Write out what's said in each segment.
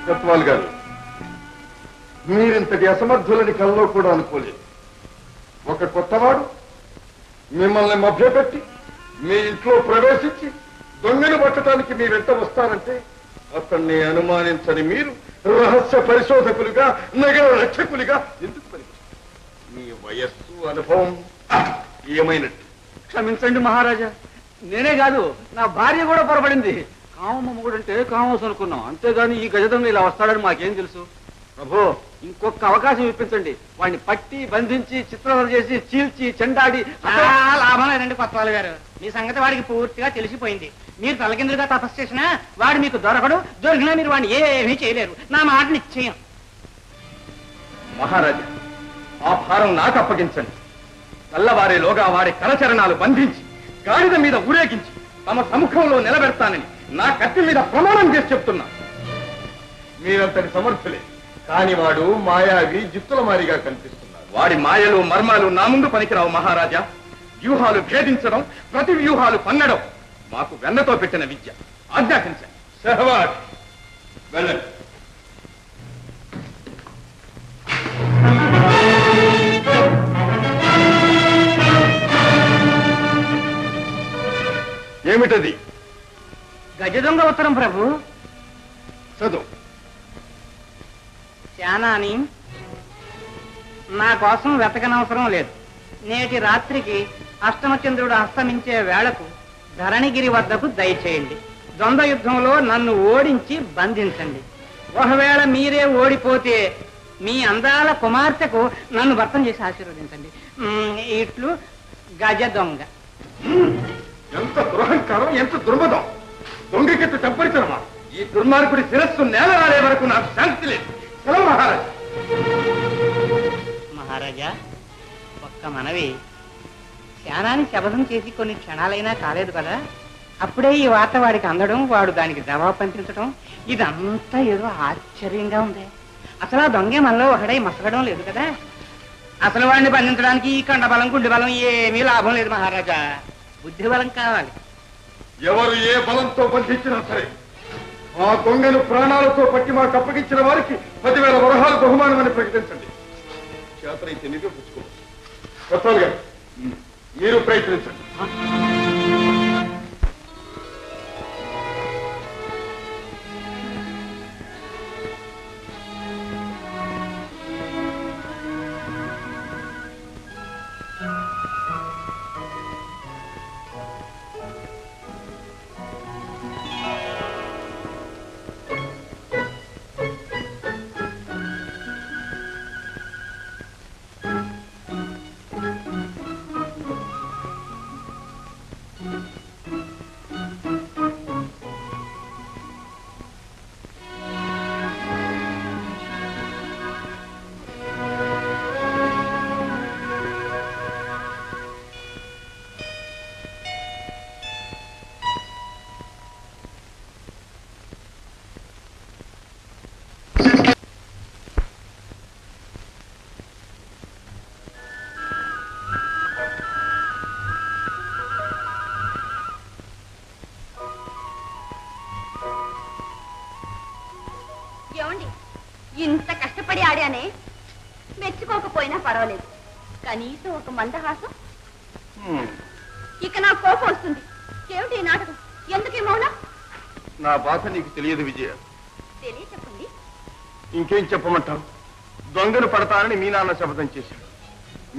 సత్వాల్ గారు, మీరింతటి అసమర్థులని కల్లో కూడా అనుకోలేదు. ఒక కొత్తవాడు మిమ్మల్ని మభ్యపెట్టి మీ ఇంట్లో ప్రవేశించి దొంగను పట్టడానికి మీ వెంట వస్తారంటే అతన్ని అనుమానించని మీరు రహస్య పరిశోధకులుగా, నగర రక్షకులుగా ఎందుకు పనికొస్తారు? మీ వయస్సు, అనుభవం ఏమైనట్టు? క్షమించండి మహారాజా, నేనే కాదు నా భార్య కూడా పొరపడింది. కామమ్మ మొగుడంటే కామోస్ అనుకున్నాం, అంతేగాని ఈ గజదొంగ ఇలా వస్తాడని మాకేం తెలుసు. ప్రభు, ఇంకొక అవకాశం ఇప్పించండి. వాడిని పట్టి బంధించి చిత్రవద చేసి చీల్చి చెండాడి. లాభం లేదండి కొత్తవాళ్ళ గారు, మీ సంగతి వాడికి పూర్తిగా తెలిసిపోయింది. మీరు తలకిందులుగా తపస్సు చేసినా వాడు మీకు దొరకడు, దొరికినా మీరు వాడిని ఏమీ చేయలేరు. నా మాట నిశ్చయం. మహారాజా, ఆ భారం నాకు అప్పగించండి. తెల్లవారేలోగా వాడి కరచరణాలు బంధించి గాడిద మీద ఊరేగించి తమ సముఖంలో నిలబెడతానని నా కత్తి మీద ప్రమాణం చేసి చెప్తున్నా. మీరంతటి సమర్థులే, కాని వాడు మాయావి, జిత్తుల మారిగా కనిపిస్తున్నాడు. వాడి మాయలు మర్మాలు నా ముందు పనికిరావు మహారాజా. వ్యూహాలు భేదించడం, ప్రతి వ్యూహాలు పన్నడం మాకు వెన్నతో పెట్టిన విద్య. ఆజ్ఞాపించండి. షహబాజ్, వెళ్ళండి. ఏమిటది? గజదొంగ ఉత్తరం ప్రభు. చదువు. శానాని, నా కోసం వెతకనవసరం లేదు. నేటి రాత్రికి అష్టమచంద్రుడు అస్తమించే వేళకు ధరణిగిరి వద్దకు దయచేయండి. ద్వంద్వ యుద్ధంలో నన్ను ఓడించి బంధించండి. ఒకవేళ మీరే ఓడిపోతే మీ అందాల కుమార్తెకు నన్ను భర్తం చేసి ఆశీర్వదించండి. ఇట్లు గజ దొంగ. ఎంత దురహంకారం, ఎంత దుర్మదం! దొంగకెట్టు చంపరిచనమా? ఈ దుర్మార్గుడి శిరస్సు నేల రాలే వరకు నాకు శాంతి లేదు. సెలవు మహారాజా. మహారాజా, ఒక్క మనవి. శానాన్ని శపథం చేసి కొన్ని క్షణాలైనా కాలేదు కదా, అప్పుడే ఈ వార్త వాడికి అందడం, వాడు దానికి జవాబు పంపించడం, ఇదంతా ఏదో ఆశ్చర్యంగా ఉంది. అసలు ఆ దొంగే మనలో ఒకడై మసగడం లేదు కదా. అసలు వాడిని బంధించడానికి ఈ కండ బలం, గుండె బలం ఏమీ లాభం లేదు మహారాజా. బుద్ధి బలం కావాలి. ఎవరు ఏ బలంతో బంధించినా సరే, ఆ దొంగను ప్రాణాలతో పట్టి మాకు అప్పగించిన వారికి 10,000 వరహాలు బహుమానం అని ప్రకటించండి. చేతనైతే నిరూపించుకోవచ్చు. సత్వాల్ గారు, మీరు ప్రయత్నించండి. ఇంత కష్టపడి ఆడానే, మెచ్చుకోకపోయినా పర్వాలేదు, కనీసం ఒక మందహాసం. ఇక నా కోపం వస్తుంది. ఏమిటి ఈ నాటకం? ఎందుకు ఈ మౌనం? నా బాధ నీకు తెలియదు విజయ. తెలియ చెప్పండి. ఇంకేం చెప్పమంటావు? దొంగను పడతానని మీ నాన్న శపథం చేశాడు.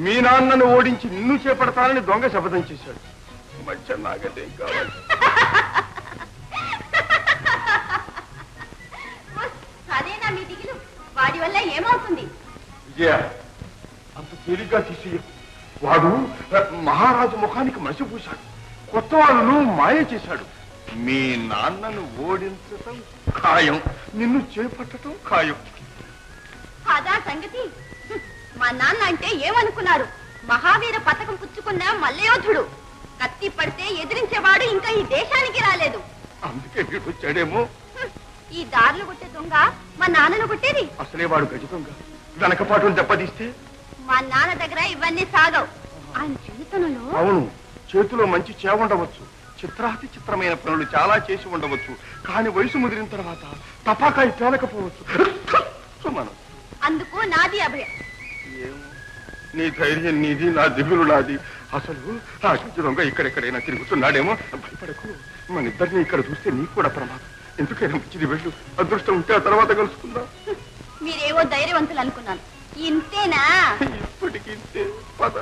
మీ నాన్నను ఓడించి నిన్ను చేపడతానని దొంగ శపథం చేశాడు. మధ్య నాగదేం కావాలి? అదేనా మీ దిగులు? వాడి వల్ల ఏమవుతుంది? విజయ, అంత తేలిగ్గా తీసి వాడు మహారాజు ముఖానికి మసిపూశాడు, కొత్త వాళ్ళను మాయ చేశాడు. మీ నాన్నను ఓడించటం ఖాయం, నిన్ను చేపట్టడం ఖాయం. అదా సంగతి? మా నాన్న అంటే ఏమనుకున్నారు? మహావీర పథకం పుచ్చుకున్న మల్లయోధుడు. కత్తి పడితే ఎదిరించేవాడు ఇంకా ఈ దేశానికి రాలేదు. అందుకే వీడు వచ్చాడేమో. ఈ దారులు కొట్టే దొంగ మా నాన్నను కొట్టేది. అసలే వాడు గజ దొంగ. వెనకపాటును దెబ్బతీస్తే మా నాన్న దగ్గర ఇవన్నీ సాగవు. ఆయన చేతులలో అవును, చేతిలో మంచి చేవ ఉండవచ్చు, చిత్రాతి చిత్రమైన పనులు చాలా చేసి ఉండవచ్చు, కానీ వయసు ముదిరిన తర్వాత తపాకాయ తేలకపోవచ్చు. సుమనస్సు. అందుకు నాది అభయం. ఏమో, నీ ధైర్యం నీది, నా దిగులు నాది. అసలు ఆ గజ దొంగ ఇక్కడెక్కడైనా తిరుగుతున్నాడేమో. భయపడకు, మన ఇద్దరిని ఇక్కడ చూస్తే నీకు కూడా ప్రమాదం. ఎందుకైనా మంచిది, వెళ్ళు. అదృష్టం ఉంటే ఆ తర్వాత కలుసుకుందాం. మీరేవో ధైర్యవంతులు అనుకున్నాను. ఇంతేనా? ఇప్పటికి ఇంతే. పద.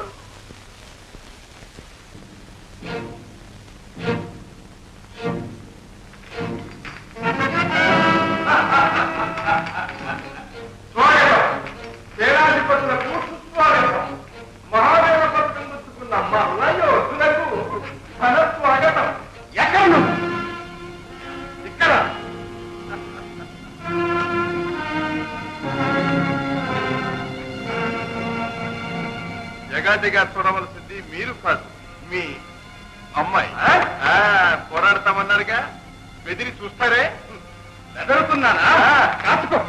సేనాధిపతులకు సుస్వాగతం. మహాదేవ పథకం పుచ్చుకున్న మల్లయోధులకు ఘనస్వాగతం. ఎక్కడ నువ్వు? ఇక్కడ. జగాదిగా చూడవలసింది మీరు కాదు, మీ అమ్మాయి. పోరాడతామన్నారుగా, బెదిరి చూస్తారే. బెదరుతున్నానా? కాచుకో.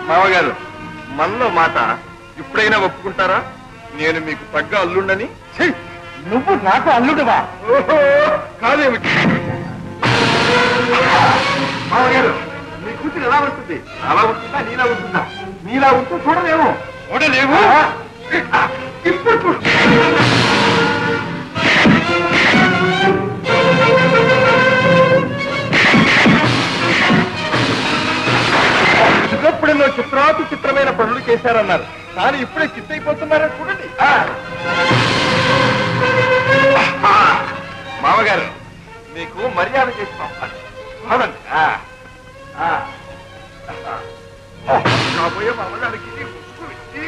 మామగారు, మనలో మాట ఇప్పుడైనా ఒప్పుకుంటారా? నేను మీకు తగ్గ అల్లుండని. నువ్వు నాకు అల్లుడువా? కాదేమిటి మామగారు, మీ కూతురు ఎలా ఉంటుంది? అలా ఉంటుందా, నీలా ఉంటుందా? నీలా ఉంటూ చూడలేము. చూడలేము. ఇప్పుడు చూడు. చిన్నప్పుడెన్నో చిత్రాతి చిత్రమైన పనులు చేశారన్నారు, కానీ ఇప్పుడే చిత్తైపోతున్నారని చూడండి. మామగారు, మీకు మర్యాద చేసి పంపాలి. కాబోయే మామగారికి ముక్కు ఇచ్చి.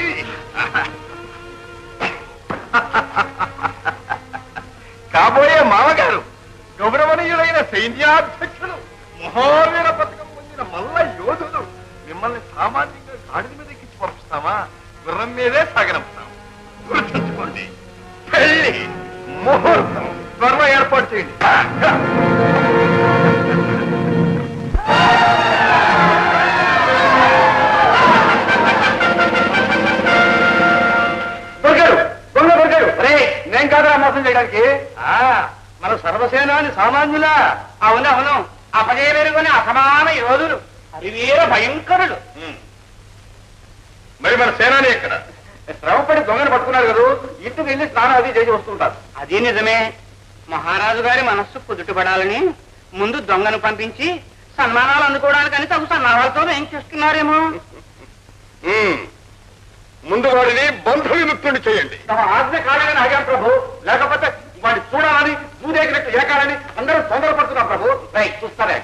కాబోయే మామగారు గౌరవనీయులైన సైన్యాధ్యక్షులు, మహావీర పథకం పొందిన మల్ల యోధులు. మిమ్మల్ని సామాన్యంగా గాడిద మీద ఎక్కించి పంపిస్తామా? గుర్రం మీదే సాగనంపుతాం. గుర్తుంచుకోండి, పెళ్లి ముహూర్తం త్వరలో ఏర్పాటు చేయండి. నేను కాదా మోసం చేయడానికి? మన సర్వసేనాని సామాన్యులా? అవునవును, అపజయమెరుగని అసమాన యోధులు, హరివీర భయంకరులు. మరి మన సేనాని ఎక్కడ? శ్రమపడి దొంగను పట్టుకున్నారు కదా, ఇంటికి వెళ్ళి స్నానం అది చేసి వస్తుంటారు. అది నిజమే. మహారాజు గారి మనస్సు కుదుటపడాలని ముందు దొంగను పంపించి సన్మానాలు అందుకోవడానికని తగు సన్నాహాలతో ఏం చేస్తున్నారేమో. ముందు వాడిని బంధ విముక్తుని చేయండి. ఆజ్ఞ కాలేదని ఆగాం ప్రభు, లేకపోతే వాడిని చూడాలని పూజేగినట్టు ఏకాలని అందరూ తొందరపడుతున్నాం ప్రభు. రైట్, చూస్తారే.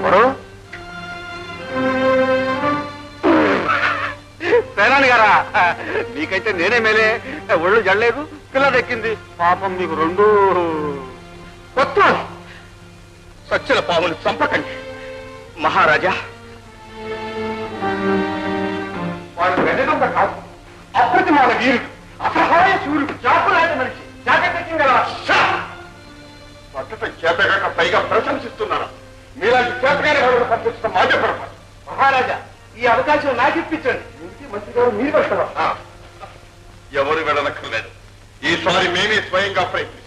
ఎవరు? సేనాని గారా? మీకైతే నేనే మేలే, ఒళ్ళు జడలేదు, పిల్ల దక్కింది. పాపం మీకు రెండు కొత్త సచ్చిన పాముని చంపకండి మహారాజా. వాడు వెన్నెదొంగ కాదు, అప్రతిమాన వీరుడు, అసహాయ సూర్యుడు, జాపులాంటి మనిషి. జాగ్రత్త కదా. పట్టటం చేతగాక పైగా ప్రశంసిస్తున్నారా? మీలాంటి చేతగానే వాడు పంపించడం మాటే పొరపాటు. మహారాజా, ఈ అవకాశం నాకు ఇప్పించండి. ఇంటి మంత్రిగా మీరు పెడతారా? ఎవరు వెళ్ళనక్కర్లేదు, ఈసారి మేమే స్వయంగా ప్రయత్నిస్తాం.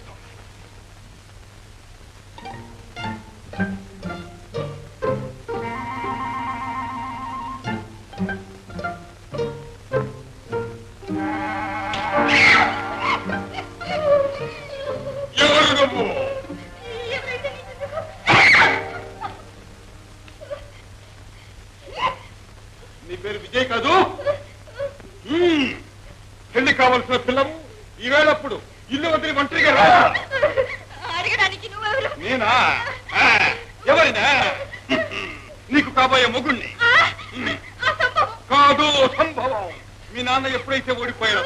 ఎవరు నువ్వు? నీ పేరు విజయ్ కాదు? పెళ్లి కావలసిన పిల్లము ఈవేళప్పుడు ఇల్లు వదిలి ఒంటరిగా రా. అడగడానికి నువ్వెవరు? నేనా? ఎవరినా? నీకు కాబోయే మొగుణ్ణి. కాదు, సంభవం. మీ నాన్న ఎప్పుడైతే ఓడిపోయారో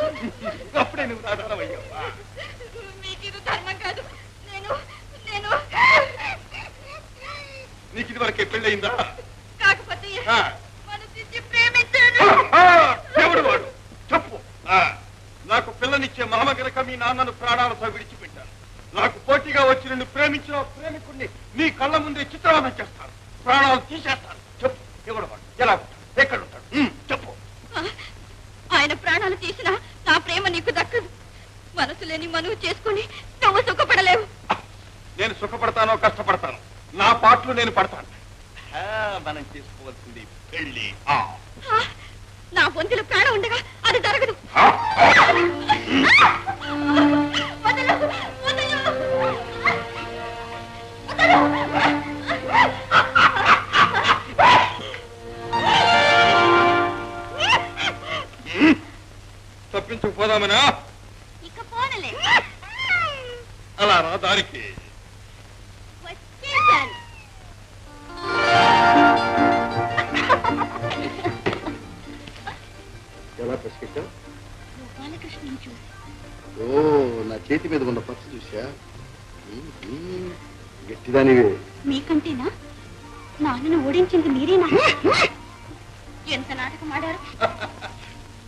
అప్పుడే నువ్వు సాధారణమయ్యావా? మీకు ఇది ధర్మం కాదు. నేను నేను నీకు ఇది వరకే పెళ్ళయిందా? కాకపోతే ఆ. మనసిచ్చి ప్రేమించాను. ఎవడు వాడు? చెప్పు. నాకు పిల్లనిచ్చే మామ గనక మీ నాన్నను ప్రాణాలతో విడిచిపెట్టాను. నాకు పోటీగా వచ్చి నిన్ను ప్రేమించిన ప్రేమికుడిని నీ కళ్ళ ముందే చిత్రవదం చేస్తాను, ప్రాణాలు తీసేస్తాను. చెప్పు, ఎవడు వాడు? ఎలా ఉంటాడు? ఎక్కడుంటాడు? చెప్పు. ఆయన ప్రాణాలు తీసినా నా ప్రేమ నీకు దక్కదు. మనసు లేని మనువు చేసుకుని నువ్వు సుఖపడలేవు. నేను సుఖపడతానో కష్టపడతాను, నా పాటలు నేను పడతాను. మనం చేసుకోవాల్సింది పెళ్లి. నా పొంతిలో ప్రాణం ఉండగా అది జరగదు. వదలు, వదలు, వదలు. తప్పించుకుపోదామనా? ఇక పోనలే. అలా రా దారికి. వచ్చేసాను. ఎలా పసికెట్టావు? బాలకృష్ణని చూసి ఓ, నా చేతి మీద ఉన్న పచ్చ చూసా? గట్టిదానివే. మీకంటేనా? నాన్నను ఓడించింది మీరేనా? ఎంత నాటకం ఆడారు.